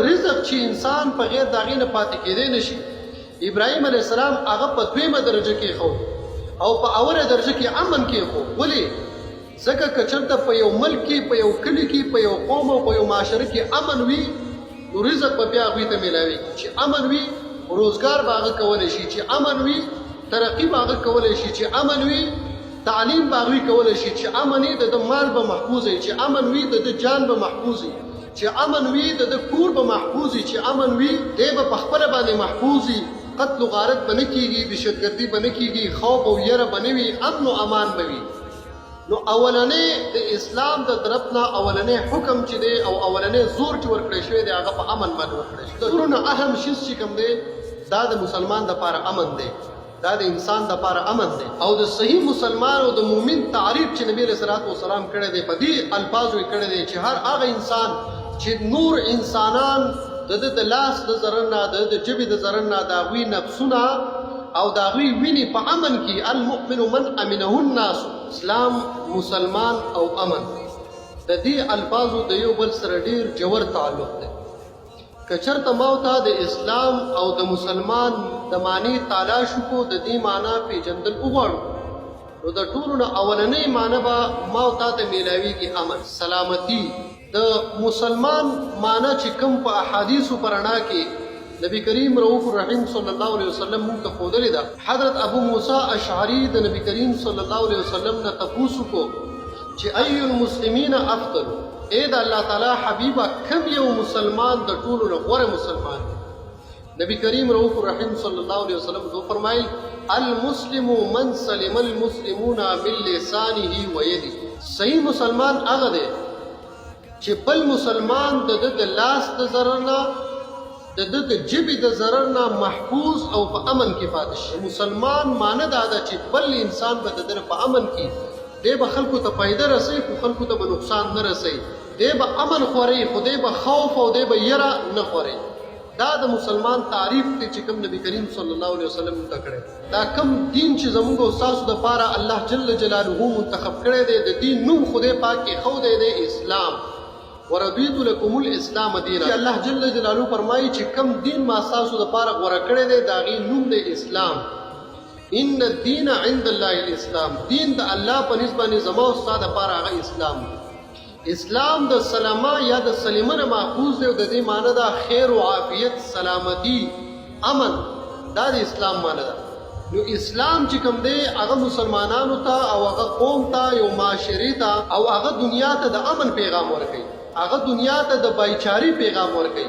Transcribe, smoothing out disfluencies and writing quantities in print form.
رزق چې انسان په غیر داغې نه پاتې کېدی نشي. ابراهیم علیه السلام هغه په دویمه درجه کې خو او په اوله درجه کې امن کې خو. ولې؟ ځکه که چېرته په یو ملک کې، په یو کلي کې، په یو قوم او په یو معاشره کې امن وي، نو رزق به بیا هغوی ته میلاوېږي. چې امن وي روزګار به هغه کولی شي، چې امن وي ترقي به هغه کولی شي، چې امن وي تعلیم به هغوی کولی شي، چې امن وي د مال به محفوظ وي، چې امن وي د جان به محفوظ وي، چې امن وي د کور به محفوظ وي، چې امن وي دی به په خپله باندې محفوظ وي، قتل و غارت به نه کېږي، دهشتګردي به نه کېږي، خوف او یره به نه وي، امن و امان به وي. نو اولنې د اسلام د طرف نه اولنې حکم چې دی او اولنې زور چې ورکړی شوی دی هغه په امن باندې ورکړی شوی. د ټولو نه اهم شیز چې کوم دی دا د مسلمان دپاره امن دی، دا د انسان دپاره امن دی. او د صحیح مسلمان او د مؤمن تعریف چې نبی علیه الصلاة والسلام کړی دی په دې الفاظو یې کړی دی چې هر هغه انسان چې نور انسانان د لاس د ضرر نه، د ژبې د ضرر نه، د هغوی نفسونه او د هغوی وینې په امن کې، المؤمن من امنه الناس، اسلام مسلمان او امن. د دې الفاظو د یو بل سره ډېر ژور تعلق دی. که چېرته ما ته د اسلام او د مسلمان د معنی تلاش وکړو، د دې معنا پېژندل وغواړو، نو د ټولو نه اولنۍ معنا به ما ته میلاویږي امن، سلامتي. د مسلمان معنا چې کوم په احادیثو په رڼا کې نبی کریم رؤوف الرحیم صلی الله علیه وسلم موږ ته ښودلې ده. حضرت ابو موسی اشعری د نبی کریم صلی الله علیه وسلم نه تپوس وکړو چې ای المسلمین افضل، اے د الله تعالی حبیبه کوم یو مسلمان د ټولو نه غوره مسلمان؟ نبی کریم رؤوف الرحیم صلی الله علیه وسلم دو فرمایل المسلم من سلم المسلمون من لسانه و یده. صحیح مسلمان هغه دی چې بل مسلمان د لاس د ضرر نه، د ژبې د ضرر نه محفوظ او په امن کې پاتې شي. مسلمان معنی دا ده چې بل انسان به د ده په امن کې دی، به خلکو ته فایده رسوي خو خلکو ته به نقصان نه رسوي، دی به امن خوري خو دی به خوف او دی به یره نه خوري. دا د مسلمان تعریف دی چې کوم نبی کریم صلی الله علیه وسلم ته کړی. دا کوم دین چې زموږ او ستاسو دپاره الله جل جلاله منتخب کړی دی، د دین نوم خدای پاک ایښودی دی اسلام. ورضیت لکم الاسلام دینا. الله جل جلاله فرمایي چې کوم دین ما ستاسو دپاره غوره کړی دی د هغې نوم دی اسلام. ان الدین عند الله الاسلام، دین د الله په نسبت باندې زما او ستا دپاره هغه اسلام. اسلام د سلامه یا د سلیمه نه ماخوذ دی او د دې معنی ده خیر و عافیت، سلامتی، امن. دا د اسلام معنی ده. نو اسلام چې کوم دی هغه مسلمانانو ته او هغه قوم ته، یو معاشرې ته او هغه دنیا ته د امن پیغام ورکوي، هغه دنیا ته د بایچاري پیغام ورکوي.